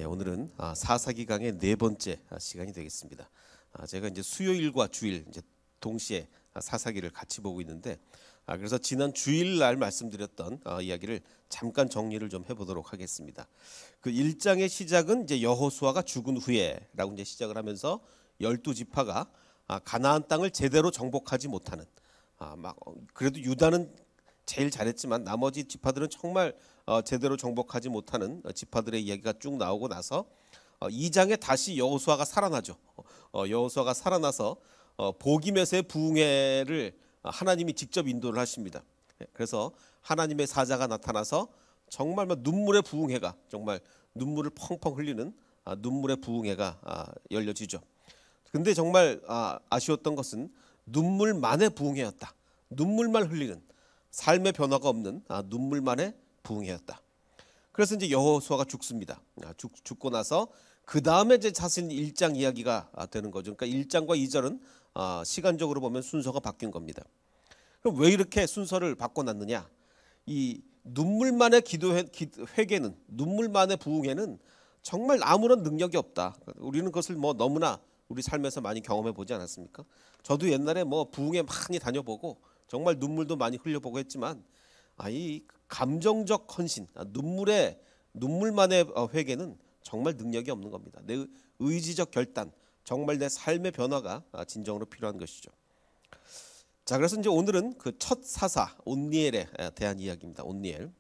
오늘은 사사기강의 네 번째 시간이 되겠습니다. 제가 이제 수요일과 주일 이제 동시에 사사기를 같이 보고 있는데, 그래서 지난 주일날 말씀드렸던 이야기를 잠깐 정리를 좀 해보도록 하겠습니다. 그 1장의 시작은 이제 여호수아가 죽은 후에라고 이제 시작을 하면서 12지파가 가나안 땅을 제대로 정복하지 못하는, 그래도 유다는 제일 잘했지만 나머지 지파들은 정말 제대로 정복하지 못하는 지파들의 이야기가 쭉 나오고 나서 2장에 다시 여호수아가 살아나죠. 여호수아가 살아나서 보기메스의 부흥회를 하나님이 직접 인도를 하십니다. 그래서 하나님의 사자가 나타나서 정말 눈물의 부흥회가, 정말 눈물을 펑펑 흘리는 눈물의 부흥회가 열려지죠. 근데 정말 아쉬웠던 것은 눈물만의 부흥회였다. 눈물만 흘리는, 삶의 변화가 없는 눈물만의 부흥회였다. 그래서 이제 여호수아가 죽습니다. 죽고 나서 그 다음에 이제 사실 1장 이야기가 되는 거죠. 그러니까 1장과 2절은 시간적으로 보면 순서가 바뀐 겁니다. 그럼 왜 이렇게 순서를 바꿔놨느냐? 이 눈물만의 회개는, 눈물만의 부흥회는 정말 아무런 능력이 없다. 우리는 그것을 너무나 우리 삶에서 많이 경험해 보지 않았습니까? 저도 옛날에 부흥회 많이 다녀보고 정말 눈물도 많이 흘려보고 했지만, 이 감정적 헌신, 눈물만의 회개는 정말 능력이 없는 겁니다. 내 의지적 결단, 정말 내 삶의 변화가 진정으로 필요한 것이죠. 자, 그래서 이제 오늘은 그 첫 사사 온니엘에 대한 이야기입니다. 온니엘.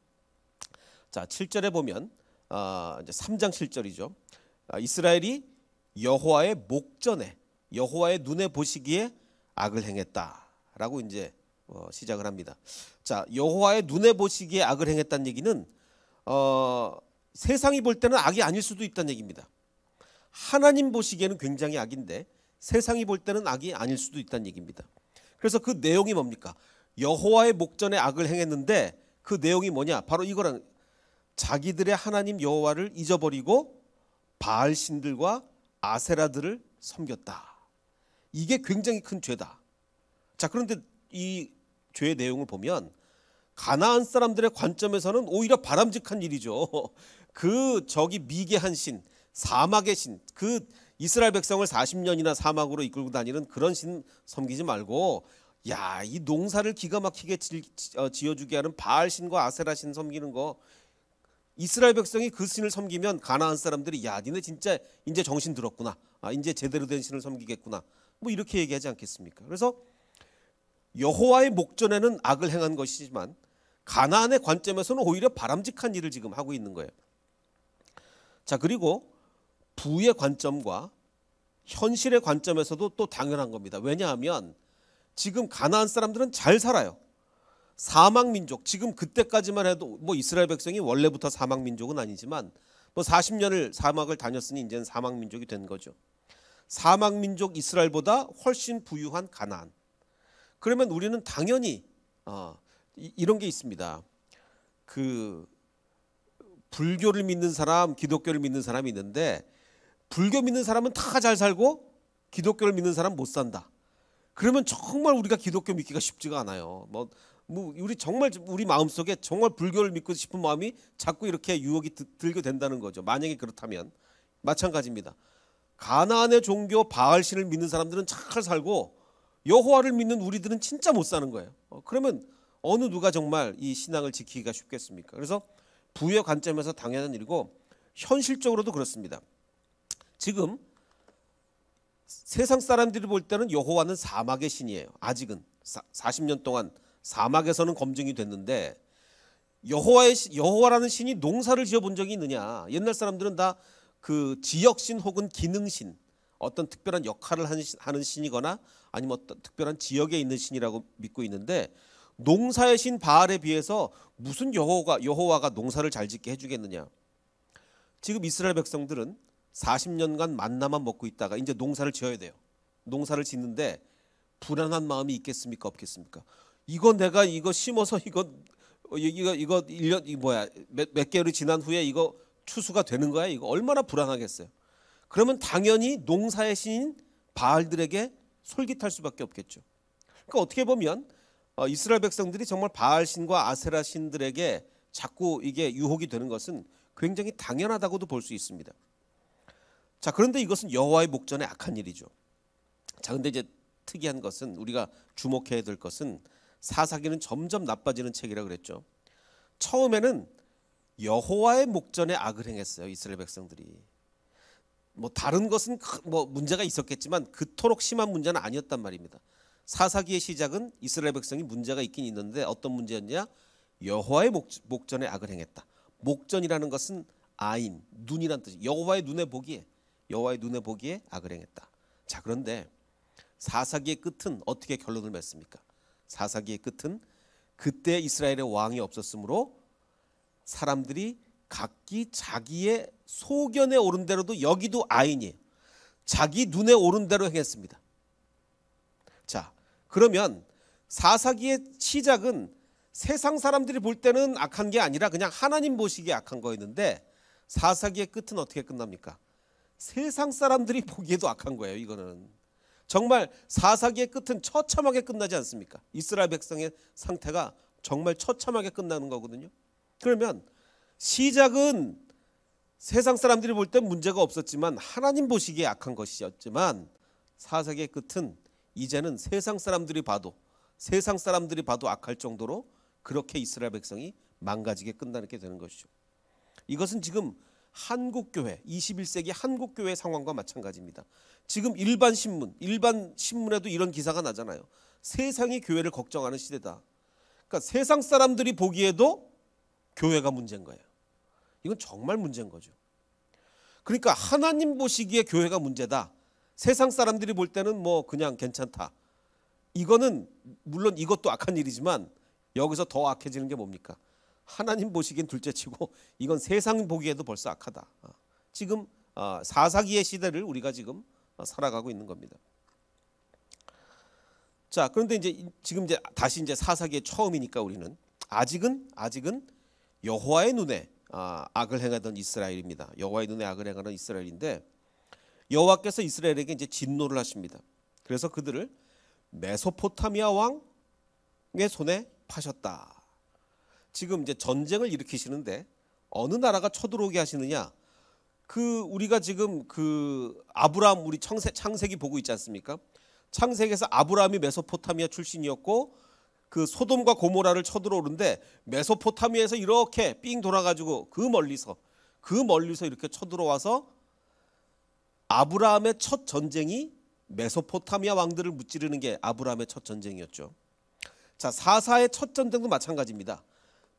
자, 7절에 보면 이제 3장 7절이죠. 이스라엘이 여호와의 목전에, 여호와의 눈에 보시기에 악을 행했다라고 이제 시작을 합니다. 자, 여호와의 눈에 보시기에 악을 행했다는 얘기는 세상이 볼 때는 악이 아닐 수도 있다는 얘기입니다. 하나님 보시기에는 굉장히 악인데 세상이 볼 때는 악이 아닐 수도 있다는 얘기입니다. 그래서 그 내용이 뭡니까? 여호와의 목전에 악을 행했는데 그 내용이 뭐냐? 바로 이거랑, 자기들의 하나님 여호와를 잊어버리고 바알 신들과 아세라들을 섬겼다. 이게 굉장히 큰 죄다. 자, 그런데 이 죄의 내용을 보면 가나안 사람들의 관점에서는 오히려 바람직한 일이죠. 저기 미개한 신, 사막의 신, 그 이스라엘 백성을 40년이나 사막으로 이끌고 다니는 그런 신 섬기지 말고, 이 농사를 기가 막히게 지어주게 하는 바알 신과 아세라 신 섬기는 거, 이스라엘 백성이 그 신을 섬기면 가나안 사람들이 니네 진짜 이제 정신 들었구나, 이제 제대로 된 신을 섬기겠구나, 이렇게 얘기하지 않겠습니까? 그래서 여호와의 목전에는 악을 행한 것이지만 가나안의 관점에서는 오히려 바람직한 일을 지금 하고 있는 거예요. 자, 그리고 부의 관점과 현실의 관점에서도 또 당연한 겁니다. 왜냐하면 지금 가나안 사람들은 잘 살아요. 사막 민족, 지금 그때까지만 해도 이스라엘 백성이 원래부터 사막 민족은 아니지만 40년을 사막을 다녔으니 이제는 사막 민족이 된 거죠. 사막 민족 이스라엘보다 훨씬 부유한 가나안. 그러면 우리는 당연히 이런 게 있습니다. 그 불교를 믿는 사람, 기독교를 믿는 사람이 있는데, 불교 믿는 사람은 다 잘 살고 기독교를 믿는 사람은 못 산다. 그러면 정말 우리가 기독교 믿기가 쉽지가 않아요. 우리 정말 우리 마음속에 정말 불교를 믿고 싶은 마음이 자꾸 이렇게 유혹이 들게 된다는 거죠. 만약에 그렇다면 마찬가지입니다. 가나안의 종교 바알신을 믿는 사람들은 잘 살고 여호와를 믿는 우리들은 진짜 못 사는 거예요. 그러면 어느 누가 정말 이 신앙을 지키기가 쉽겠습니까? 그래서 부의 관점에서 당연한 일이고 현실적으로도 그렇습니다. 지금 세상 사람들이 볼 때는 여호와는 사막의 신이에요. 아직은 40년 동안 사막에서는 검증이 됐는데, 여호와라는 신이 농사를 지어본 적이 있느냐? 옛날 사람들은 다 그 지역신 혹은 기능신, 어떤 특별한 역할을 하는 신이거나 아니면 어떤 특별한 지역에 있는 신이라고 믿고 있는데, 농사의 신 바알에 비해서 무슨 여호와가 농사를 잘 짓게 해주겠느냐? 지금 이스라엘 백성들은 40년간 만나만 먹고 있다가 이제 농사를 지어야 돼요. 농사를 짓는데 불안한 마음이 있겠습니까? 없겠습니까? 내가 이거 심어서 이거 1년 몇 개월이 지난 후에 이거 추수가 되는 거야? 이거 얼마나 불안하겠어요. 그러면 당연히 농사의 신인 바알들에게 솔깃할 수밖에 없겠죠. 그러니까 어떻게 보면 이스라엘 백성들이 정말 바알 신과 아세라 신들에게 자꾸 이게 유혹이 되는 것은 굉장히 당연하다고도 볼 수 있습니다. 자, 그런데 이것은 여호와의 목전에 악한 일이죠. 자, 근데 이제 특이한 것은, 우리가 주목해야 될 것은, 사사기는 점점 나빠지는 책이라 그랬죠. 처음에는 여호와의 목전에 악을 행했어요, 이스라엘 백성들이. 뭐 다른 것은 뭐 문제가 있었겠지만 그토록 심한 문제는 아니었단 말입니다. 사사기의 시작은 이스라엘 백성이 문제가 있긴 있는데 어떤 문제였냐? 여호와의 목전에 악을 행했다. 목전이라는 것은 아인, 눈이란 뜻이, 여호와의 눈에 보기에 악을 행했다. 자, 그런데 사사기의 끝은 어떻게 결론을 맺습니까? 사사기의 끝은 그때 이스라엘의 왕이 없었으므로 사람들이 각기 자기의 소견에 오른 대로도, 여기도 아인이에요. 자기 눈에 오른 대로 행했습니다. 자, 그러면 사사기의 시작은 세상 사람들이 볼 때는 악한 게 아니라 그냥 하나님 보시기에 악한 거였는데, 사사기의 끝은 어떻게 끝납니까? 세상 사람들이 보기에도 악한 거예요. 이거는 정말 사사기의 끝은 처참하게 끝나지 않습니까? 이스라엘 백성의 상태가 정말 처참하게 끝나는 거거든요. 그러면 시작은 세상 사람들이 볼 땐 문제가 없었지만 하나님 보시기에 악한 것이었지만, 사사기의 끝은 이제는 세상 사람들이 봐도 악할 정도로 그렇게 이스라엘 백성이 망가지게 끝나게 되는 것이죠. 이것은 지금 한국교회, 21세기 한국교회 상황과 마찬가지입니다. 지금 일반 신문에도 이런 기사가 나잖아요. 세상이 교회를 걱정하는 시대다. 그러니까 세상 사람들이 보기에도 교회가 문제인 거예요. 이건 정말 문제인 거죠. 그러니까 하나님 보시기에 교회가 문제다. 세상 사람들이 볼 때는 뭐 그냥 괜찮다. 이거는 물론 이것도 악한 일이지만 여기서 더 악해지는 게 뭡니까? 하나님 보시기엔 둘째치고 이건 세상 보기에도 벌써 악하다. 지금 사사기의 시대를 우리가 지금 살아가고 있는 겁니다. 자, 그런데 지금 다시 사사기의 처음이니까 우리는 아직은 여호와의 눈에 악을 행하던 이스라엘입니다. 여호와의 눈에 악을 행하는 이스라엘인데, 여호와께서 이스라엘에게 이제 진노를 하십니다. 그래서 그들을 메소포타미아 왕의 손에 파셨다. 지금 이제 전쟁을 일으키시는데 어느 나라가 쳐들어오게 하시느냐? 우리가 지금 아브라함, 우리 창세기 보고 있지 않습니까? 창세기에서 아브라함이 메소포타미아 출신이었고 그 소돔과 고모라를 쳐들어오는데, 메소포타미아에서 이렇게 삥 돌아가지고 그 멀리서 이렇게 쳐들어와서 아브라함의 첫 전쟁이 메소포타미아 왕들을 무찌르는 게 아브라함의 첫 전쟁이었죠. 자, 사사의 첫 전쟁도 마찬가지입니다.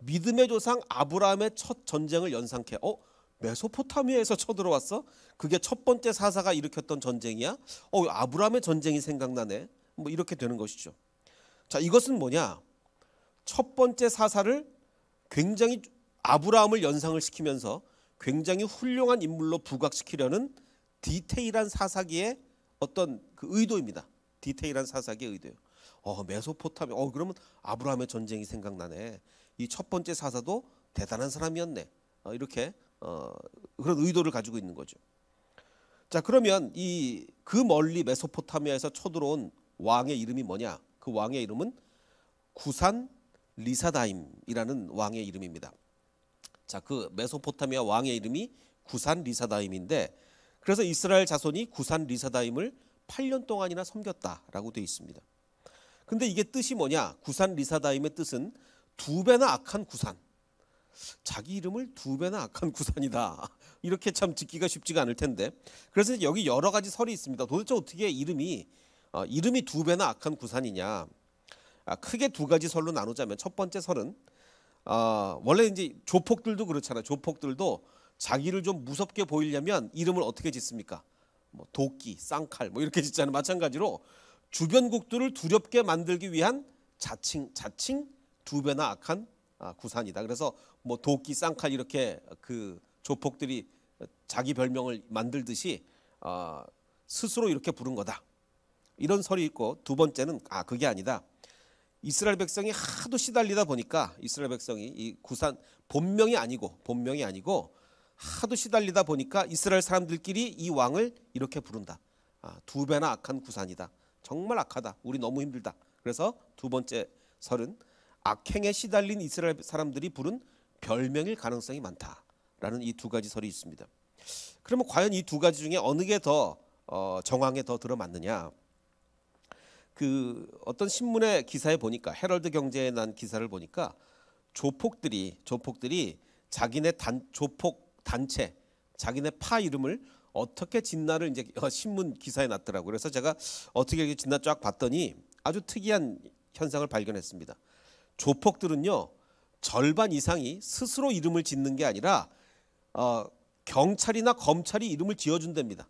믿음의 조상 아브라함의 첫 전쟁을 연상케, 메소포타미아에서 쳐들어왔어? 그게 첫 번째 사사가 일으켰던 전쟁이야? 아브라함의 전쟁이 생각나네. 뭐 이렇게 되는 것이죠. 자, 이것은 뭐냐? 첫 번째 사사를 굉장히 아브라함을 연상을 시키면서 굉장히 훌륭한 인물로 부각시키려는 디테일한 사사기의 어떤 그 의도입니다. 디테일한 사사기의 의도예요. 메소포타미아, 그러면 아브라함의 전쟁이 생각나네. 이 첫 번째 사사도 대단한 사람이었네. 이렇게 그런 의도를 가지고 있는 거죠. 자, 그러면 그 멀리 메소포타미아에서 쳐들어온 왕의 이름이 뭐냐? 그 왕의 이름은 구산 리사다임이라는 왕의 이름입니다. 자, 그 메소포타미아 왕의 이름이 구산 리사다임인데, 그래서 이스라엘 자손이 구산 리사다임을 8년 동안이나 섬겼다라고 되어 있습니다. 근데 이게 뜻이 뭐냐? 구산 리사다임의 뜻은 두 배나 악한 구산. 자기 이름을 두 배나 악한 구산이다. 이렇게 참 듣기가 쉽지가 않을 텐데, 그래서 여기 여러 가지 설이 있습니다. 도대체 어떻게 이름이 두 배나 악한 구산이냐? 크게 두 가지 설로 나누자면, 첫 번째 설은 원래 이제 조폭들도 그렇잖아요. 조폭들도 자기를 좀 무섭게 보이려면 이름을 어떻게 짓습니까? 뭐 도끼, 쌍칼 뭐 이렇게 짓잖아요. 마찬가지로 주변국들을 두렵게 만들기 위한 자칭 두 배나 악한 구산이다. 그래서 뭐 도끼, 쌍칼 이렇게 그 조폭들이 자기 별명을 만들듯이 스스로 이렇게 부른 거다. 이런 설이 있고, 두 번째는 그게 아니다. 이스라엘 백성이 하도 시달리다 보니까, 이스라엘 백성이 이 구산 본명이 아니고 하도 시달리다 보니까 이스라엘 사람들끼리 이 왕을 이렇게 부른다. 두 배나 악한 구산이다. 정말 악하다. 우리 너무 힘들다. 그래서 두 번째 설은 악행에 시달린 이스라엘 사람들이 부른 별명일 가능성이 많다라는 이 두 가지 설이 있습니다. 그러면 과연 이 두 가지 중에 어느 게 더 정황에 더 들어맞느냐? 그 어떤 신문의 기사에 보니까 헤럴드 경제에 난 기사를 보니까 조폭들이 자기네 조폭 단체, 자기네 파 이름을 어떻게 짓나를 이제 신문 기사에 놨더라고요. 그래서 제가 어떻게 이렇게 짓나 쫙 봤더니 아주 특이한 현상을 발견했습니다. 조폭들은요, 절반 이상이 스스로 이름을 짓는 게 아니라 경찰이나 검찰이 이름을 지어준답니다.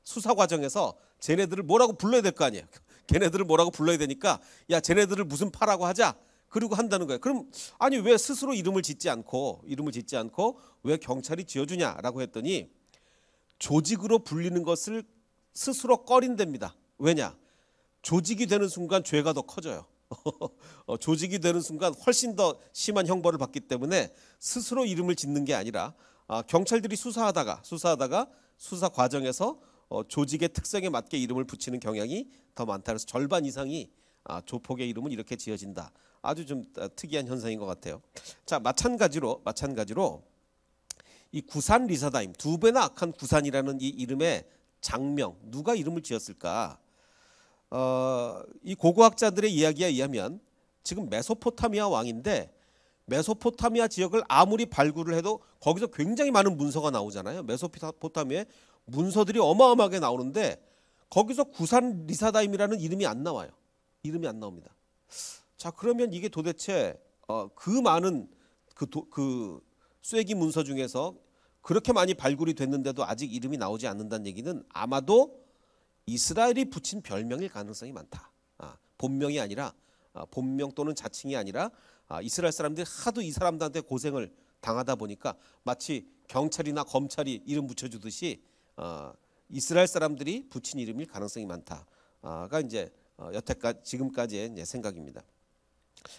수사 과정에서 쟤네들을 뭐라고 불러야 될 거 아니에요. 걔네들을 뭐라고 불러야 되니까 야, 쟤네들을 무슨 파라고 하자. 그리고 한다는 거예요. 그럼 아니 왜 스스로 이름을 짓지 않고 왜 경찰이 지어주냐라고 했더니 조직으로 불리는 것을 스스로 꺼린답니다. 왜냐? 조직이 되는 순간 죄가 더 커져요. 조직이 되는 순간 훨씬 더 심한 형벌을 받기 때문에 스스로 이름을 짓는 게 아니라 경찰들이 수사하다가 수사 과정에서 조직의 특성에 맞게 이름을 붙이는 경향이 더 많다. 그래서 절반 이상이 조폭의 이름은 이렇게 지어진다. 아주 좀 특이한 현상인 것 같아요. 자, 마찬가지로 이 구산 리사다임, 두 배나 악한 구산이라는 이 이름의 장명, 누가 이름을 지었을까? 이 고고학자들의 이야기에 의하면 지금 메소포타미아 왕인데 메소포타미아 지역을 아무리 발굴을 해도 거기서 굉장히 많은 문서가 나오잖아요. 메소포타미아에 문서들이 어마어마하게 나오는데 거기서 구산 리사다임이라는 이름이 안 나와요. 이름이 안 나옵니다. 자, 그러면 이게 도대체 그 많은 그 쇠기 문서 중에서 그렇게 많이 발굴이 됐는데도 아직 이름이 나오지 않는다는 얘기는 아마도 이스라엘이 붙인 별명일 가능성이 많다. 본명이 아니라 본명 또는 자칭이 아니라 이스라엘 사람들이 하도 이 사람들한테 고생을 당하다 보니까 마치 경찰이나 검찰이 이름 붙여주듯이 이스라엘 사람들이 붙인 이름일 가능성이 많다가 이제 여태까지 지금까지의 이제 생각입니다.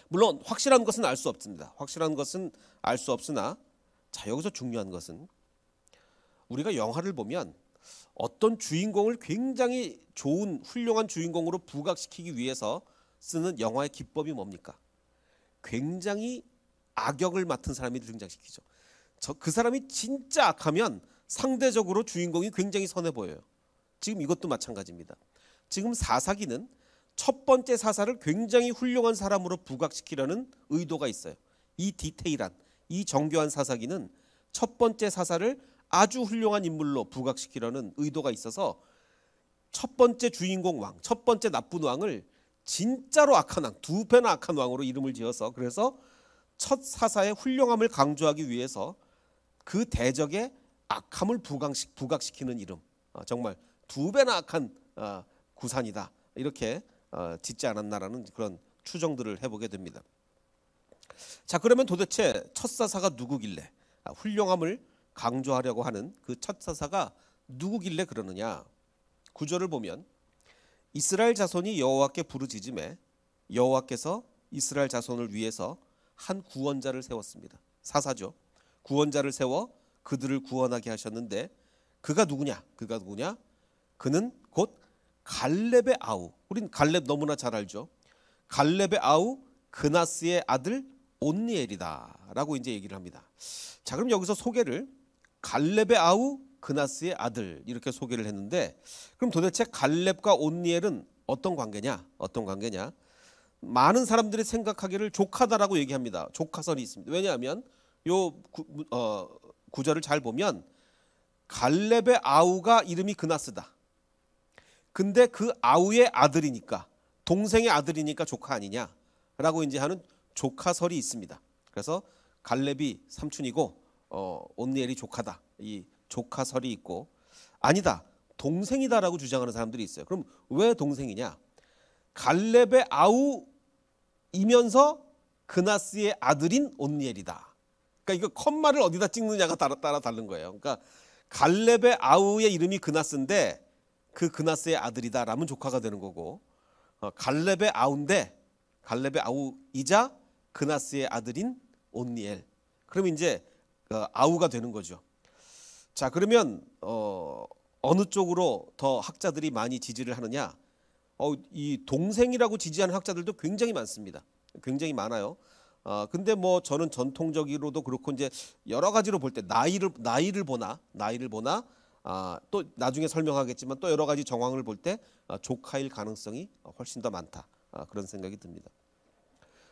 물론 확실한 것은 알 수 없습니다. 확실한 것은 알 수 없으나 자, 여기서 중요한 것은 우리가 영화를 보면 어떤 주인공을 굉장히 좋은 훌륭한 주인공으로 부각시키기 위해서 쓰는 영화의 기법이 뭡니까? 굉장히 악역을 맡은 사람이 등장시키죠. 그 사람이 진짜 악하면 상대적으로 주인공이 굉장히 선해 보여요. 지금 이것도 마찬가지입니다. 지금 사사기는 첫 번째 사사를 굉장히 훌륭한 사람으로 부각시키려는 의도가 있어요. 이 디테일한, 이 정교한 사사기는 첫 번째 사사를 아주 훌륭한 인물로 부각시키려는 의도가 있어서 첫 번째 주인공 왕, 첫 번째 나쁜 왕을 진짜로 악한 왕, 두 배나 악한 왕으로 이름을 지어서 그래서 첫 사사의 훌륭함을 강조하기 위해서 그 대적의 악함을 부각시키는 이름, 정말 두 배나 악한 구산이다 이렇게 짓지 않았나라는 그런 추정들을 해보게 됩니다. 자, 그러면 도대체 첫 사사가 누구길래 훌륭함을 강조하려고 하는 그 첫 사사가 누구길래 그러느냐? 구절을 보면 이스라엘 자손이 여호와께 부르짖음에 여호와께서 이스라엘 자손을 위해서 한 구원자를 세웠습니다. 사사죠. 구원자를 세워 그들을 구원하게 하셨는데 그가 누구냐? 그는 곧 갈렙의 아우. 우린 갈렙 너무나 잘 알죠. 갈렙의 아우 그나스의 아들 온니엘이다라고 이제 얘기를 합니다. 자, 그럼 여기서 소개를 갈렙의 아우 그나스의 아들 이렇게 소개를 했는데 그럼 도대체 갈렙과 온니엘은 어떤 관계냐? 많은 사람들이 생각하기를 조카다라고 얘기합니다. 조카설이 있습니다. 왜냐하면 요 구절을 잘 보면 갈렙의 아우가 이름이 그나스다. 근데 그 아우의 아들이니까 동생의 아들이니까 조카 아니냐라고 이제 하는 조카설이 있습니다. 그래서 갈렙이 삼촌이고 온니엘이 조카다. 이 조카설이 있고 아니다. 동생이다라고 주장하는 사람들이 있어요. 그럼 왜 동생이냐? 갈렙의 아우이면서 그나스의 아들인 온니엘이다. 그러니까 이거 컴마를 어디다 찍느냐가 따라 다른 거예요. 그러니까 갈렙의 아우의 이름이 그나스인데 그 그나스의 아들이다라면 조카가 되는 거고 갈렙의 아우인데 갈렙의 아우이자 그나스의 아들인 온니엘. 그러면 이제 아우가 되는 거죠. 자, 그러면 어느 쪽으로 더 학자들이 많이 지지를 하느냐? 이 동생이라고 지지하는 학자들도 굉장히 많습니다. 굉장히 많아요. 근데 뭐 저는 전통적으로도 그렇고 이제 여러 가지로 볼 때 나이를 보나 또 나중에 설명하겠지만 또 여러 가지 정황을 볼 때 조카일 가능성이 훨씬 더 많다. 그런 생각이 듭니다.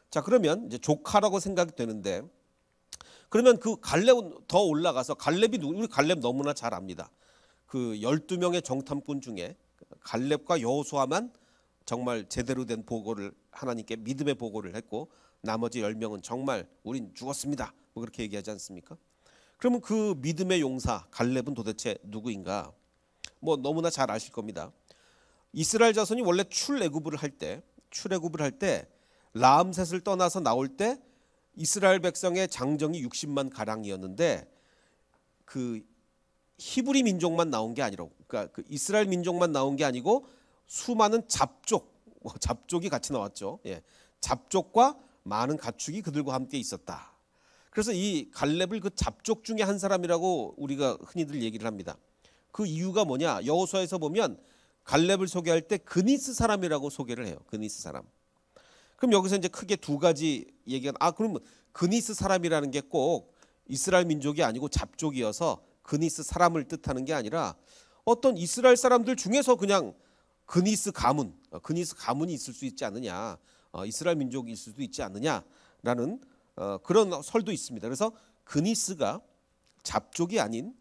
자, 그러면 이제 조카라고 생각이 되는데 그러면 그 갈렙은 더 올라가서 우리 갈렙 너무나 잘 압니다. 그 12명의 정탐꾼 중에 갈렙과 여호수아만 정말 제대로 된 보고를 하나님께 믿음의 보고를 했고 나머지 10명은 정말 우린 죽었습니다. 뭐 그렇게 얘기하지 않습니까? 그러면 그 믿음의 용사 갈렙은 도대체 누구인가? 뭐 너무나 잘 아실 겁니다. 이스라엘 자손이 원래 출애굽을 할 때 라암셋을 떠나서 나올 때 이스라엘 백성의 장정이 60만 가량이었는데 그 히브리 민족만 나온 게 아니라 그러니까 그 이스라엘 민족만 나온 게 아니고 수많은 잡족이 같이 나왔죠. 예. 잡족과 많은 가축이 그들과 함께 있었다. 그래서 이 갈렙을 그 잡족 중에 한 사람이라고 우리가 흔히들 얘기를 합니다. 그 이유가 뭐냐? 여호수아에서 보면 갈렙을 소개할 때 그니스 사람이라고 소개를 해요. 그니스 사람. 그럼 여기서 이제 크게 두 가지 얘기가 그러면 그니스 사람이라는 게 꼭 이스라엘 민족이 아니고 잡족이어서 그니스 사람을 뜻하는 게 아니라 어떤 이스라엘 사람들 중에서 그냥 그니스 가문이 있을 수 있지 않느냐, 이스라엘 민족이 있을 수도 있지 않느냐라는 그런 설도 있습니다. 그래서 그니스가 잡족이 아닌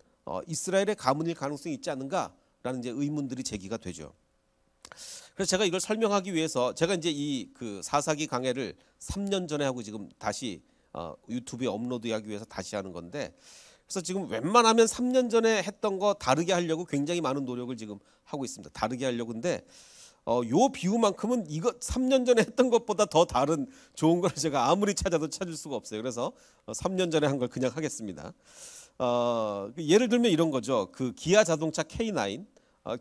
이스라엘의 가문일 가능성이 있지 않는가라는 이제 의문들이 제기가 되죠. 그래서 제가 이걸 설명하기 위해서 제가 이제 이 그 사사기 강해를 3년 전에 하고 지금 다시 유튜브에 업로드하기 위해서 다시 하는 건데, 그래서 지금 웬만하면 3년 전에 했던 거 다르게 하려고 굉장히 많은 노력을 지금 하고 있습니다. 다르게 하려고. 근데 요 비유만큼은 이거 3년 전에 했던 것보다 더 다른 좋은 걸 제가 아무리 찾아도 찾을 수가 없어요. 그래서 3년 전에 한 걸 그냥 하겠습니다. 예를 들면 이런 거죠. 그 기아 자동차 K9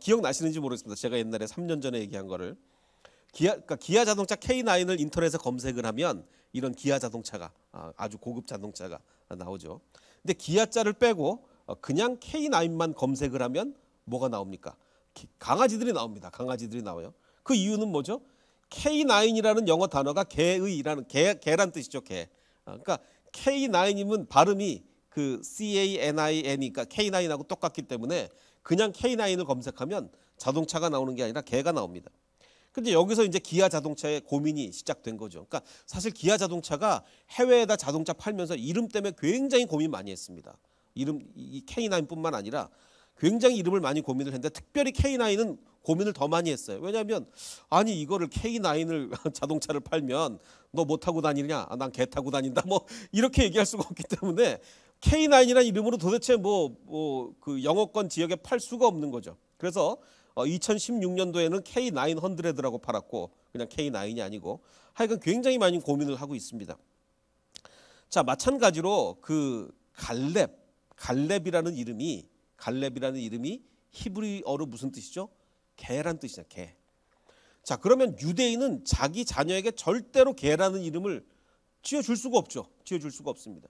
기억나시는지 모르겠습니다. 제가 옛날에 3년 전에 얘기한 거를 기아 자동차 K9을 인터넷에 검색을 하면 이런 기아 자동차가 아주 고급 자동차가 나오죠. 근데 기아자를 빼고 그냥 K9만 검색을 하면 뭐가 나옵니까? 강아지들이 나옵니다. 강아지들이 나와요. 그 이유는 뭐죠? K9이라는 영어 단어가 개의라는 개란 뜻이죠. 개. 그러니까 K9이면 발음이 그 CANIN이니까 K9하고 똑같기 때문에 그냥 K9을 검색하면 자동차가 나오는 게 아니라 개가 나옵니다. 근데 여기서 이제 기아 자동차의 고민이 시작된 거죠. 그러니까 사실 기아 자동차가 해외에다 자동차 팔면서 이름 때문에 굉장히 고민 많이 했습니다. 이 K9뿐만 아니라 굉장히 이름을 많이 고민을 했는데 특별히 K9은 고민을 더 많이 했어요. 왜냐하면 아니 이거를 K9을 자동차를 팔면 너 뭐 타고 다니냐? 난 개 타고 다닌다. 뭐 이렇게 얘기할 수가 없기 때문에 K9이라는 이름으로 도대체 그 영어권 지역에 팔 수가 없는 거죠. 그래서 2016년도에는 K900라고 팔았고 그냥 K9이 아니고 하여간 굉장히 많이 고민을 하고 있습니다. 자, 마찬가지로 그 갈렙이라는 이름이 히브리어로 무슨 뜻이죠? 개란 뜻이잖아요. 개. 자, 그러면 유대인은 자기 자녀에게 절대로 개라는 이름을 지어줄 수가 없죠. 지어줄 수가 없습니다.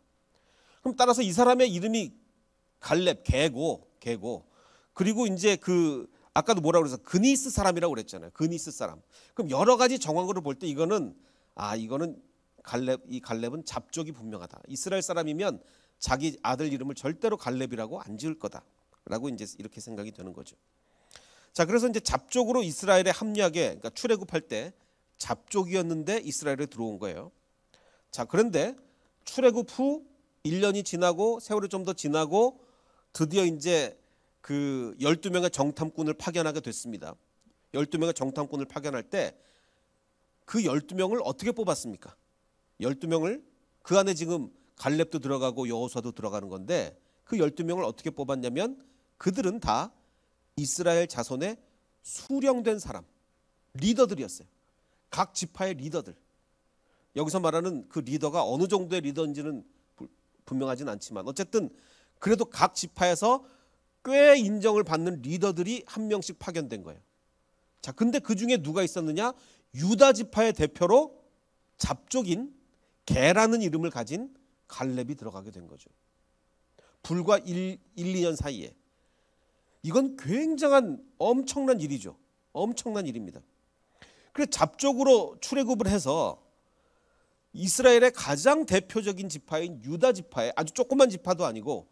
그럼 따라서 이 사람의 이름이 갈렙, 개고 그리고 이제 그 아까도 뭐라고 그래서 그니스 사람이라고 그랬잖아요. 그니스 사람. 그럼 여러 가지 정황으로 볼 때 이거는 이 갈렙은 잡족이 분명하다. 이스라엘 사람이면 자기 아들 이름을 절대로 갈렙이라고 안 지을 거다라고 이제 이렇게 생각이 되는 거죠. 자, 그래서 이제 잡족으로 이스라엘에 합류하게, 그러니까 출애굽할 때 잡족이었는데 이스라엘에 들어온 거예요. 자, 그런데 출애굽 후 1년이 지나고 세월이 좀 더 지나고 드디어 이제 그 12명의 정탐꾼을 파견하게 됐습니다. 12명의 정탐꾼을 파견할 때 그 12명을 어떻게 뽑았습니까? 12명을 그 안에 지금 갈렙도 들어가고 여호수아도 들어가는 건데 그 12명을 어떻게 뽑았냐면 그들은 다 이스라엘 자손의 수령된 사람, 리더들이었어요. 각 지파의 리더들. 여기서 말하는 그 리더가 어느 정도의 리더인지는 분명하진 않지만 어쨌든 그래도 각 지파에서 꽤 인정을 받는 리더들이 한 명씩 파견된 거예요. 자, 근데 그 중에 누가 있었느냐? 유다 지파의 대표로 잡족인 개라는 이름을 가진 갈렙이 들어가게 된 거죠. 불과 2년 사이에. 이건 굉장한 엄청난 일이죠. 엄청난 일입니다. 그래서 잡족으로 출애굽을 해서 이스라엘의 가장 대표적인 지파인 유다 지파의 아주 조그만 지파도 아니고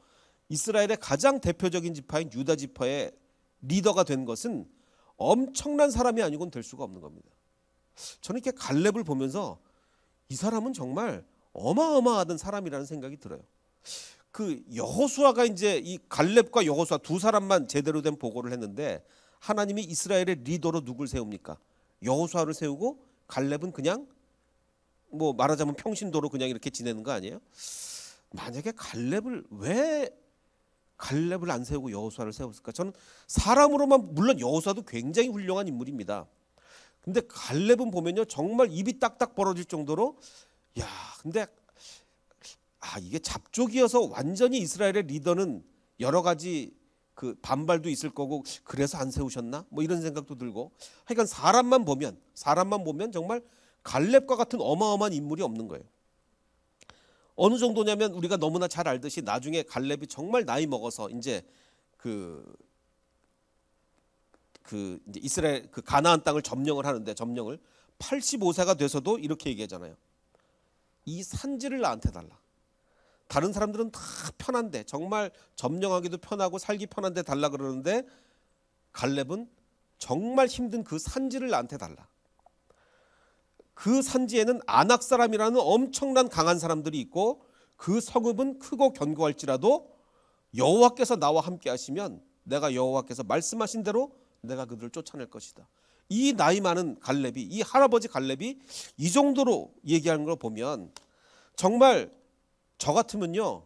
이스라엘의 가장 대표적인 지파인 유다 지파의 리더가 된 것은 엄청난 사람이 아니고는 될 수가 없는 겁니다. 저는 이렇게 갈렙을 보면서 이 사람은 정말 어마어마하던 사람이라는 생각이 들어요. 그 여호수아가 이제 이 갈렙과 여호수아 두 사람만 제대로 된 보고를 했는데 하나님이 이스라엘의 리더로 누굴 세웁니까? 여호수아를 세우고 갈렙은 그냥 뭐 말하자면 평신도로 그냥 이렇게 지내는 거 아니에요? 만약에 왜 갈렙을 안 세우고 여호수아를 세웠을까? 저는 사람으로만 물론 여호수아도 굉장히 훌륭한 인물입니다. 근데 갈렙은 보면요 정말 입이 딱딱 벌어질 정도로 야 근데 이게 잡족이어서 완전히 이스라엘의 리더는 여러 가지 그 반발도 있을 거고 그래서 안 세우셨나? 뭐 이런 생각도 들고 하여간 사람만 보면 정말 갈렙과 같은 어마어마한 인물이 없는 거예요. 어느 정도냐면 우리가 너무나 잘 알듯이 나중에 갈렙이 정말 나이 먹어서 이제 이제 이스라엘 그 가나안 땅을 점령을 하는데 85세가 돼서도 이렇게 얘기하잖아요. 이 산지를 나한테 달라. 다른 사람들은 다 편한데 정말 점령하기도 편하고 살기 편한데 달라 그러는데 갈렙은 정말 힘든 그 산지를 나한테 달라. 그 산지에는 아낙 사람이라는 엄청난 강한 사람들이 있고 그 성읍은 크고 견고할지라도 여호와께서 나와 함께 하시면 내가 여호와께서 말씀하신 대로 내가 그들을 쫓아낼 것이다. 이 나이 많은 갈렙이 이 할아버지 갈렙이 이 정도로 얘기하는 걸 보면 정말 저 같으면요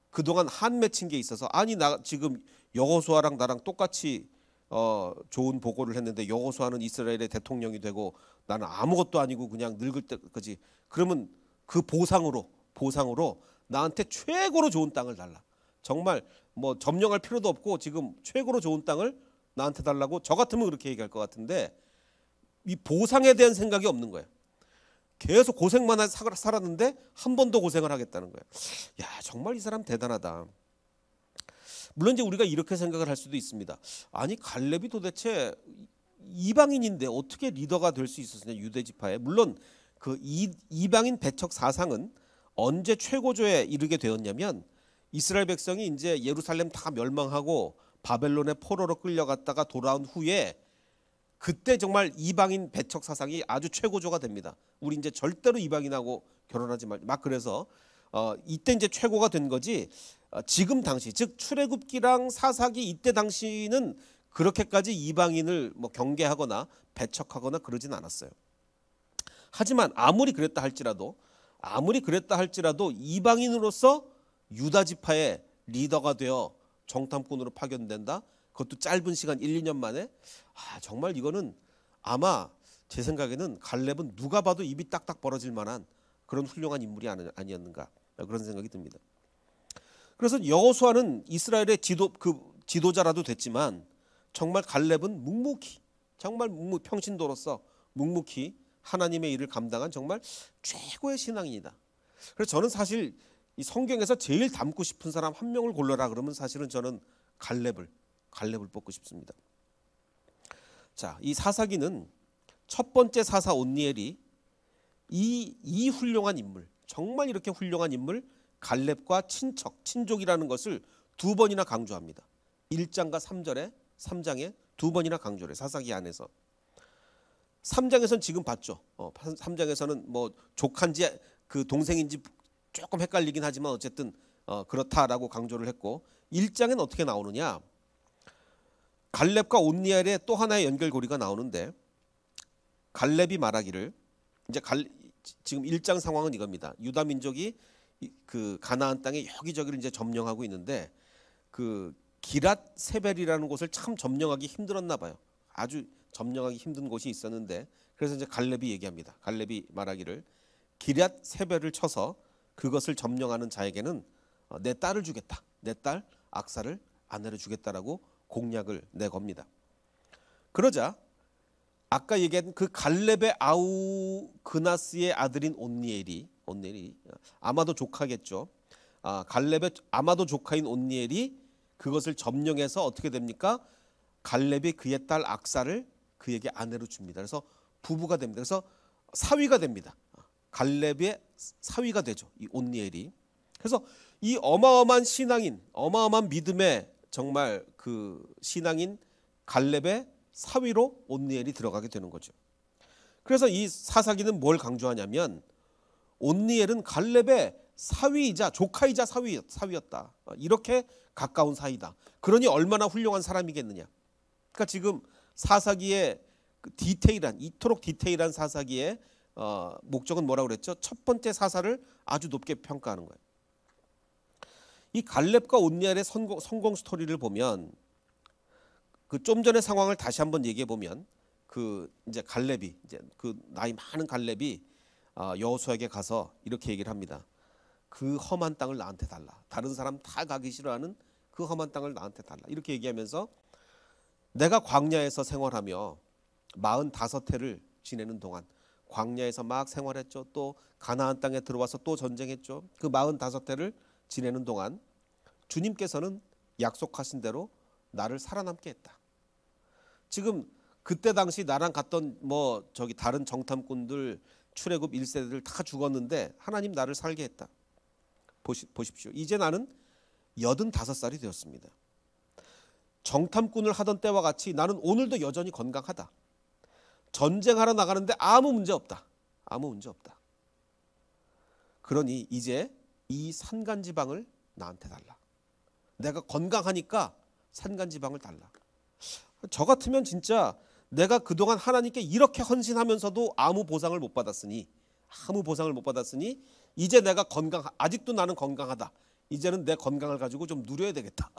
그동안 한 맺힌 게 있어서 아니 나 지금 여호수아랑 나랑 똑같이 좋은 보고를 했는데 여호수아는 이스라엘의 대통령이 되고 나는 아무것도 아니고 그냥 늙을 때까지 그러면 그 보상으로 나한테 최고로 좋은 땅을 달라. 정말 뭐 점령할 필요도 없고 지금 최고로 좋은 땅을 나한테 달라고 저 같으면 그렇게 얘기할 것 같은데 이 보상에 대한 생각이 없는 거예요. 계속 고생만 살았는데 한 번 더 고생을 하겠다는 거예요. 야 정말 이 사람 대단하다. 물론 이제 우리가 이렇게 생각을 할 수도 있습니다. 아니 갈렙이 도대체 이방인인데 어떻게 리더가 될 수 있었느냐 유대 지파에. 물론 그 이방인 배척 사상은 언제 최고조에 이르게 되었냐면 이스라엘 백성이 이제 예루살렘 다 멸망하고 바벨론의 포로로 끌려갔다가 돌아온 후에 그때 정말 이방인 배척 사상이 아주 최고조가 됩니다. 우리 이제 절대로 이방인하고 결혼하지 말자. 막 그래서 이때 이제 최고가 된 거지. 지금 당시 즉 출애굽기랑 사사기 이때 당시는 그렇게까지 이방인을 뭐 경계하거나 배척하거나 그러진 않았어요. 하지만 아무리 그랬다 할지라도 이방인으로서 유다 지파의 리더가 되어 정탐꾼으로 파견된다. 그것도 짧은 시간 1, 2년 만에 정말 이거는 아마 제 생각에는 갈렙은 누가 봐도 입이 딱딱 벌어질 만한 그런 훌륭한 인물이 아니었는가 그런 생각이 듭니다. 그래서 여호수아는 이스라엘의 지도자라도 됐지만 정말 갈렙은 평신도로서 묵묵히 하나님의 일을 감당한 정말 최고의 신앙인이다. 그래서 저는 사실 이 성경에서 제일 닮고 싶은 사람 한 명을 골라라 그러면 사실은 저는 갈렙을 뽑고 싶습니다. 자, 이 사사기는 첫 번째 사사 온니엘이 이 훌륭한 인물, 정말 이렇게 훌륭한 인물 갈렙과 친족이라는 것을 두 번이나 강조합니다. 1장과 3장에 두 번이나 강조를 해요. 사사기 안에서. 3장에서는 지금 봤죠. 3장에서는 뭐 조카인지 그 동생인지 조금 헷갈리긴 하지만 어쨌든 그렇다라고 강조를 했고 1장에는 어떻게 나오느냐. 갈렙과 온니엘의 또 하나의 연결고리가 나오는데 갈렙이 말하기를 지금 1장 상황은 이겁니다. 유다 민족이 그 가나안 땅에 여기저기를 이제 점령하고 있는데 그 기랏 세벨이라는 곳을 참 점령하기 힘들었나 봐요. 아주 점령하기 힘든 곳이 있었는데 그래서 이제 갈렙이 얘기합니다. 갈렙이 말하기를 기랏 세벨을 쳐서 그것을 점령하는 자에게는 내 딸을 주겠다. 내 딸 악사를 아내로 주겠다라고 공약을 내겁니다. 그러자 아까 얘기한 그 갈렙의 아우 그나스의 아들인 온니엘이 아마도 조카겠죠. 갈렙의 아마도 조카인 온니엘이 그것을 점령해서 어떻게 됩니까? 갈렙이 그의 딸 악사를 그에게 아내로 줍니다. 그래서 부부가 됩니다. 그래서 사위가 됩니다. 갈렙의 사위가 되죠. 이 온니엘이. 그래서 이 어마어마한 신앙인, 어마어마한 믿음의 정말 그 신앙인 갈렙의 사위로 온니엘이 들어가게 되는 거죠. 그래서 이 사사기는 뭘 강조하냐면 온니엘은 갈렙의 사위이자 조카이자 사위였다. 이렇게 가까운 사이다. 그러니 얼마나 훌륭한 사람이겠느냐. 그러니까 지금 사사기의 그 디테일한, 이토록 디테일한 사사기의 목적은 뭐라고 그랬죠? 첫 번째 사사를 아주 높게 평가하는 거예요. 이 갈렙과 온니엘의 성공 스토리를 보면 그 좀 전의 상황을 다시 한번 얘기해 보면 그 이제 갈렙이 이제 그 나이 많은 갈렙이 여호수아에게 가서 이렇게 얘기를 합니다. 그 험한 땅을 나한테 달라. 다른 사람 다 가기 싫어하는 그 험한 땅을 나한테 달라. 이렇게 얘기하면서 내가 광야에서 생활하며 45해를 지내는 동안 광야에서 막 생활했죠. 또 가나안 땅에 들어와서 또 전쟁했죠. 그 45해를 지내는 동안 주님께서는 약속하신 대로 나를 살아남게 했다. 지금 그때 당시 나랑 갔던 다른 정탐꾼들 출애굽 1세대들 다 죽었는데 하나님 나를 살게 했다. 보십시오. 이제 나는 85살이 되었습니다. 정탐꾼을 하던 때와 같이 나는 오늘도 여전히 건강하다. 전쟁하러 나가는데 아무 문제 없다. 아무 문제 없다. 그러니 이제 이 산간지방을 나한테 달라. 내가 건강하니까 산간지방을 달라. 저 같으면 진짜 내가 그동안 하나님께 이렇게 헌신하면서도 아무 보상을 못 받았으니 이제 내가 아직도 나는 건강하다. 이제는 내 건강을 가지고 좀 누려야 되겠다.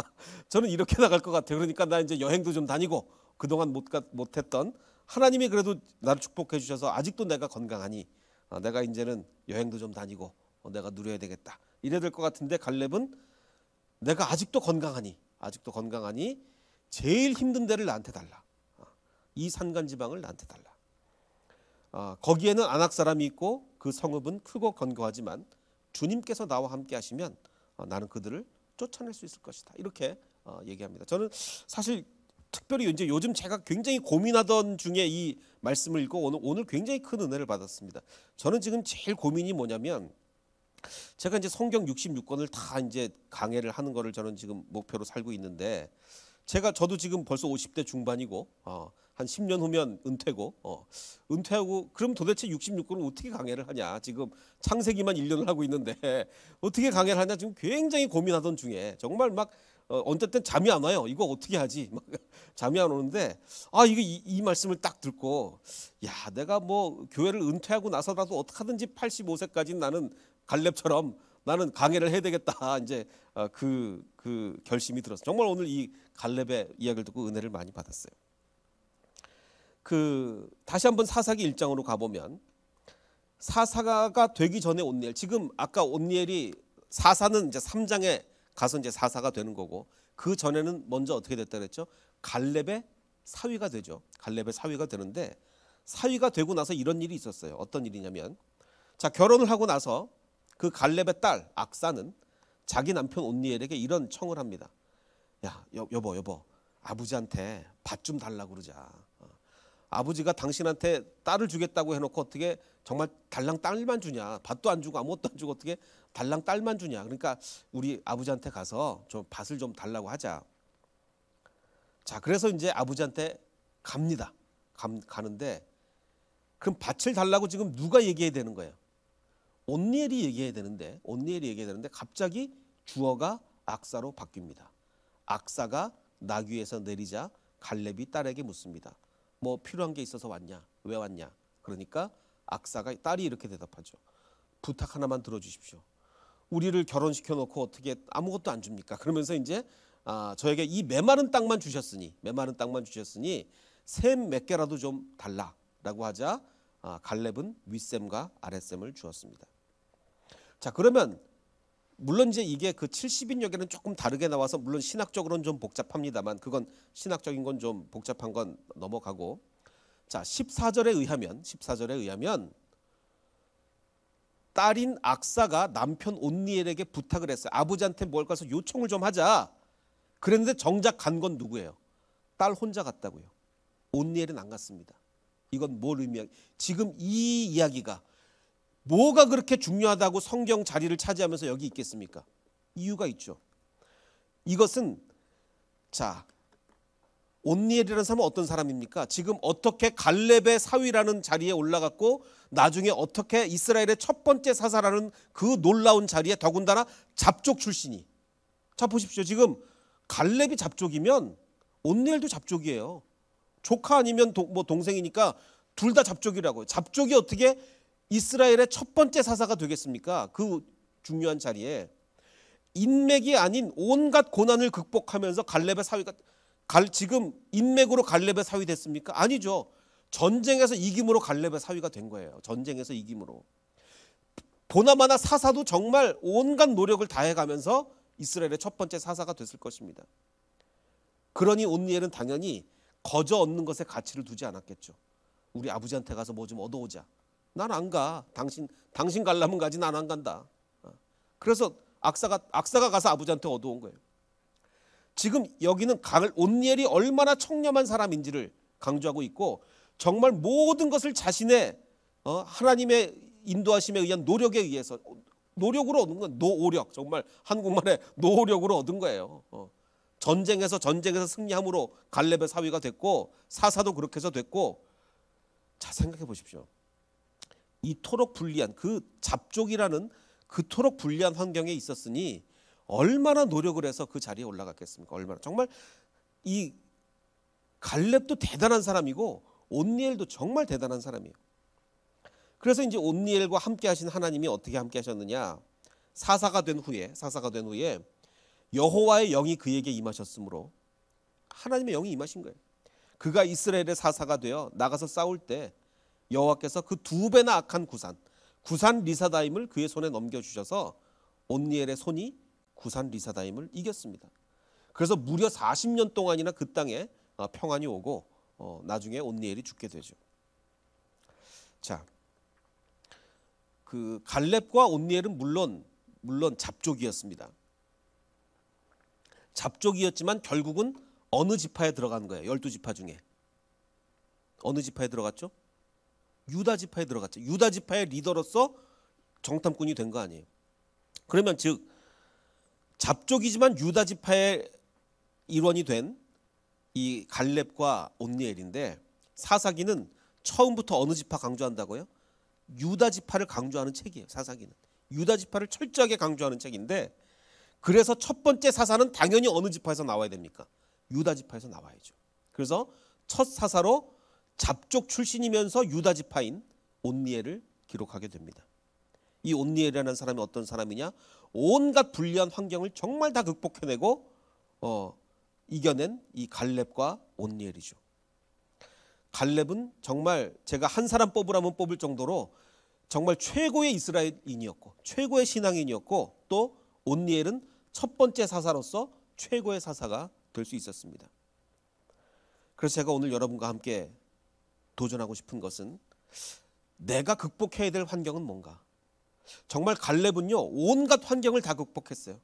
저는 이렇게 나갈 것 같아요. 그러니까 나 이제 여행도 좀 다니고 그동안 못했던 하나님이 그래도 나를 축복해 주셔서 아직도 내가 건강하니 내가 이제는 여행도 좀 다니고 내가 누려야 되겠다. 이래야 될 것 같은데 갈렙은 내가 아직도 건강하니 제일 힘든 데를 나한테 달라. 이 산간지방을 나한테 달라. 거기에는 아낙 사람이 있고 그 성읍은 크고 견고하지만 주님께서 나와 함께 하시면 나는 그들을 쫓아낼 수 있을 것이다. 이렇게 얘기합니다. 저는 사실 특별히 이제 요즘 제가 굉장히 고민하던 중에 이 말씀을 읽고 오늘 굉장히 큰 은혜를 받았습니다. 저는 지금 제일 고민이 뭐냐면 제가 이제 성경 66권을 다 이제 강해를 하는 거를 저는 지금 목표로 살고 있는데 저도 지금 벌써 50대 중반이고 한 10년 후면 은퇴하고 그럼 도대체 66권을 어떻게 강해를 하냐. 지금 창세기만 1년을 하고 있는데 어떻게 강해를 하냐 지금 굉장히 고민하던 중에 정말 막 어떨 땐 잠이 안 와요. 이거 어떻게 하지? 막 잠이 안 오는데 이거 이 말씀을 딱 듣고 내가 교회를 은퇴하고 나서라도 어떻게든지 85세까지 나는 갈렙처럼 나는 강해를 해야 되겠다. 이제 그 결심이 들었어요. 정말 오늘 이 갈렙의 이야기를 듣고 은혜를 많이 받았어요. 다시 한번 사사기 1장으로 가보면 사사가 되기 전에 온니엘, 지금 아까 온니엘이 사사는 이제 3장에 가서 이제 사사가 되는 거고 그 전에는 먼저 어떻게 됐다 그랬죠? 갈렙의 사위가 되죠. 갈렙의 사위가 되는데 사위가 되고 나서 이런 일이 있었어요. 어떤 일이냐면 결혼을 하고 나서 그 갈렙의 딸 악사는 자기 남편 온니엘에게 이런 청을 합니다. 여보 아버지한테 밭 좀 달라고 그러자. 아버지가 당신한테 딸을 주겠다고 해놓고 어떻게 정말 달랑 딸만 주냐. 밭도 안 주고 아무것도 안 주고 어떻게 달랑 딸만 주냐. 그러니까 우리 아버지한테 가서 좀 밭을 좀 달라고 하자. 그래서 이제 아버지한테 갑니다. 가는데 그럼 밭을 달라고 지금 누가 얘기해야 되는 거예요? 온니엘이 얘기해야 되는데 갑자기 주어가 악사로 바뀝니다. 악사가 나귀에서 내리자 갈렙이 딸에게 묻습니다. 필요한 게 있어서 왔냐? 왜 왔냐? 그러니까 악사가 딸이 이렇게 대답하죠. 부탁 하나만 들어주십시오. 우리를 결혼시켜 놓고 어떻게 아무것도 안 줍니까? 그러면서 이제 저에게 이 메마른 땅만 주셨으니 샘 몇 개라도 좀 달라라고 하자 갈렙은 윗샘과 아랫샘을 주었습니다. 그러면 물론 이제 이게 그 70인역에는 조금 다르게 나와서 물론 신학적으로는 좀 복잡합니다만 그건 신학적인 건 좀 복잡한 건 넘어가고 14절에 의하면 딸인 악사가 남편 온니엘에게 부탁을 했어요. 아버지한테 뭘 가서 요청을 좀 하자. 그랬는데 정작 간 건 누구예요? 딸 혼자 갔다고요. 온니엘은 안 갔습니다. 이건 뭘 의미하냐? 지금 이 이야기가 뭐가 그렇게 중요하다고 성경 자리를 차지하면서 여기 있겠습니까? 이유가 있죠. 이것은 자, 온니엘이라는 사람은 어떤 사람입니까? 지금 어떻게 갈렙의 사위라는 자리에 올라갔고 나중에 어떻게 이스라엘의 첫 번째 사사라는 그 놀라운 자리에 더군다나 잡족 출신이. 자 보십시오. 지금 갈렙이 잡족이면 온니엘도 잡족이에요. 조카 아니면 동생이니까 둘 다 잡족이라고요. 잡족이 어떻게 이스라엘의 첫 번째 사사가 되겠습니까? 그 중요한 자리에. 인맥이 아닌 온갖 고난을 극복하면서 갈렙의 사위가 지금 인맥으로 갈렙의 사위 됐습니까? 아니죠. 전쟁에서 이김으로 갈렙의 사위가 된 거예요. 전쟁에서 이김으로. 보나마나 사사도 정말 온갖 노력을 다해가면서 이스라엘의 첫 번째 사사가 됐을 것입니다. 그러니 온니엘은 당연히 거저 얻는 것에 가치를 두지 않았겠죠. 우리 아버지한테 가서 뭐 좀 얻어오자. 난 안 가. 당신 가려면 가지 난 안 간다. 그래서 악사가 가서 아버지한테 얻어온 거예요. 지금 여기는 온니엘이 얼마나 청렴한 사람인지를 강조하고 있고 정말 모든 것을 자신의 하나님의 인도하심에 의한 노력에 의해서 노력으로 얻은 건 노오력, 정말 한국말에 노오력으로 얻은 거예요. 전쟁에서 승리함으로 갈렙의 사위가 됐고 사사도 그렇게 해서 됐고. 자 생각해 보십시오. 이토록 불리한 그 잡족이라는 그토록 불리한 환경에 있었으니 얼마나 노력을 해서 그 자리에 올라갔겠습니까? 얼마나. 정말 이 갈렙도 대단한 사람이고 온니엘도 정말 대단한 사람이에요. 그래서 이제 온니엘과 함께 하신 하나님이 어떻게 함께 하셨느냐? 사사가 된 후에 여호와의 영이 그에게 임하셨으므로 하나님의 영이 임하신 거예요. 그가 이스라엘의 사사가 되어 나가서 싸울 때 여호와께서 그 2배나 악한 구산 리사다임을 그의 손에 넘겨주셔서 온니엘의 손이 구산 리사다임을 이겼습니다. 그래서 무려 40년 동안이나 그 땅에 평안이 오고 나중에 온니엘이 죽게 되죠. 자, 그 갈렙과 온니엘은 물론 잡족이었습니다. 잡족이었지만 결국은 어느 지파에 들어간 거예요? 12지파 중에. 어느 지파에 들어갔죠? 유다 지파에 들어갔죠. 유다 지파의 리더로서 정탐꾼이 된 거 아니에요. 그러면 즉 잡족이지만 유다 지파의 일원이 된 이 갈렙과 온니엘인데 사사기는 처음부터 어느 지파 강조한다고요? 유다 지파를 강조하는 책이에요. 사사기는 유다 지파를 철저하게 강조하는 책인데 그래서 첫 번째 사사는 당연히 어느 지파에서 나와야 됩니까? 유다 지파에서 나와야죠. 그래서 첫 사사로 잡족 출신이면서 유다 지파인 온니엘을 기록하게 됩니다. 이 온니엘이라는 사람이 어떤 사람이냐? 온갖 불리한 환경을 정말 다 극복해내고 이겨낸 이 갈렙과 온니엘이죠. 갈렙은 정말 제가 한 사람 뽑으라면 뽑을 정도로 정말 최고의 이스라엘인이었고 최고의 신앙인이었고 또 온니엘은 첫 번째 사사로서 최고의 사사가 될 수 있었습니다. 그래서 제가 오늘 여러분과 함께 도전하고 싶은 것은 내가 극복해야 될 환경은 뭔가. 정말 갈렙은요 온갖 환경을 다 극복했어요.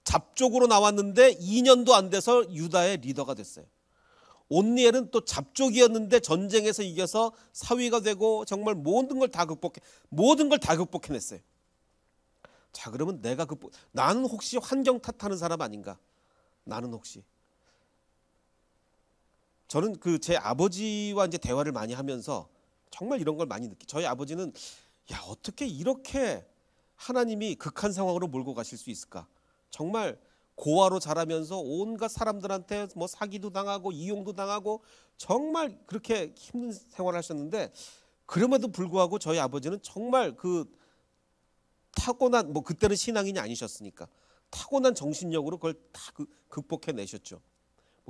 잡족으로 나왔는데 2년도 안 돼서 유다의 리더가 됐어요. 온니엘은 또 잡족이었는데 전쟁에서 이겨서 사위가 되고 정말 모든 걸 다 극복해냈어요. 자 그러면 나는 혹시 환경 탓하는 사람 아닌가? 나는 혹시 저는 제 아버지와 이제 대화를 많이 하면서 정말 이런 걸 많이 저희 아버지는 어떻게 이렇게 하나님이 극한 상황으로 몰고 가실 수 있을까? 정말 고아로 자라면서 온갖 사람들한테 뭐 사기도 당하고 이용도 당하고 정말 그렇게 힘든 생활을 하셨는데 그럼에도 불구하고 저희 아버지는 정말 타고난 그때는 신앙인이 아니셨으니까 타고난 정신력으로 그걸 다 극복해내셨죠.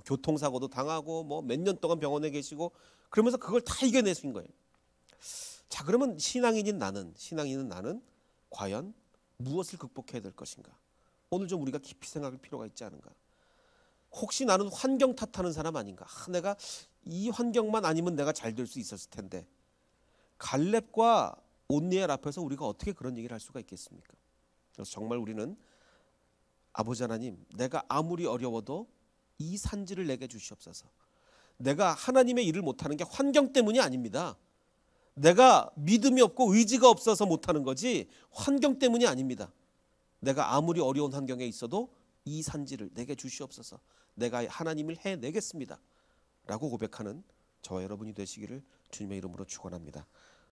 교통사고도 당하고 몇 년 동안 병원에 계시고 그러면서 그걸 다 이겨내신 거예요. 자 그러면 신앙인인 나는 과연 무엇을 극복해야 될 것인가? 오늘 좀 우리가 깊이 생각할 필요가 있지 않은가? 혹시 나는 환경 탓하는 사람 아닌가? 내가 이 환경만 아니면 내가 잘 될 수 있었을 텐데. 갈렙과 온니엘 앞에서 우리가 어떻게 그런 얘기를 할 수가 있겠습니까? 그래서 정말 우리는 아버지 하나님, 내가 아무리 어려워도 이 산지를 내게 주시옵소서. 내가 하나님의 일을 못하는 게 환경 때문이 아닙니다. 내가 믿음이 없고 의지가 없어서 못하는 거지 환경 때문이 아닙니다. 내가 아무리 어려운 환경에 있어도 이 산지를 내게 주시옵소서. 내가 하나님을 해내겠습니다 라고 고백하는 저와 여러분이 되시기를 주님의 이름으로 축원합니다.